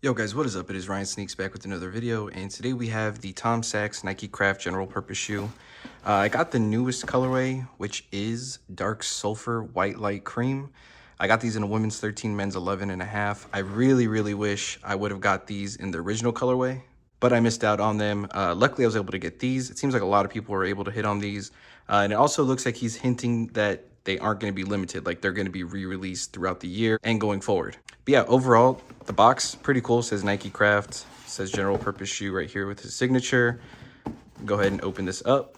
Yo guys, what is up? It is Ryan Sneaks back with another video, and today we have the Sachs Nike Craft General Purpose Shoe. I got the newest colorway, which is Dark Sulfur White Light Cream. I got these in a women's 13, men's 11.5. I really wish I would have got these in the original colorway, but I missed out on them. Luckily, I was able to get these. It seems like a lot of people were able to hit on these, and it also looks like he's hinting that they aren't going to be limited, like they're going to be re-released throughout the year and going forward. But yeah, overall, the box, pretty cool. It says Nike Craft, it says general purpose shoe right here with his signature. Go ahead and open this up.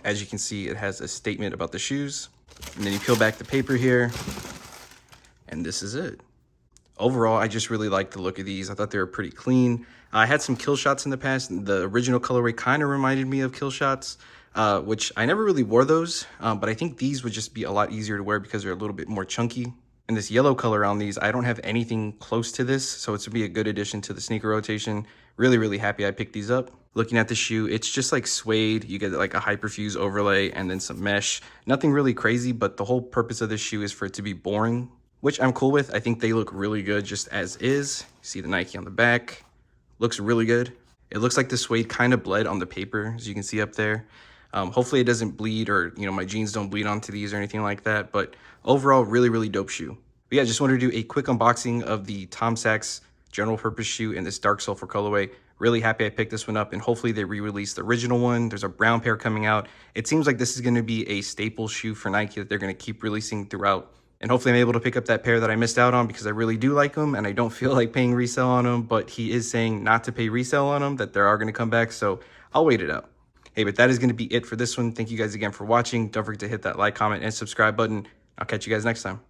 As you can see, it has a statement about the shoes. And then you peel back the paper here, and this is it. Overall, I just really like the look of these. I thought they were pretty clean. I had some kill shots in the past. The original colorway kind of reminded me of kill shots, which I never really wore those, but I think these would just be a lot easier to wear because they're a little bit more chunky. And this yellow color on these, I don't have anything close to this, so it's gonna be a good addition to the sneaker rotation. Really happy I picked these up. Looking at the shoe, it's just like suede. You get like a hyperfuse overlay and then some mesh. Nothing really crazy, but the whole purpose of this shoe is for it to be boring, which I'm cool with. I think they look really good just as is. You see the Nike on the back. Looks really good. It looks like the suede kind of bled on the paper, as you can see up there. Hopefully it doesn't bleed, or my jeans don't bleed onto these or anything like that. But overall, really dope shoe. But yeah, just wanted to do a quick unboxing of the Sachs general purpose shoe in this dark sulfur colorway. Really happy I picked this one up, and hopefully they re-release the original one. There's a brown pair coming out. It seems like this is going to be a staple shoe for Nike that they're going to keep releasing throughout. And hopefully I'm able to pick up that pair that I missed out on, because I really do like them and I don't feel like paying resale on them. But he is saying not to pay resale on them, that they are going to come back. So I'll wait it out. Hey, but that is going to be it for this one. Thank you guys again for watching. Don't forget to hit that like, comment, and subscribe button. I'll catch you guys next time.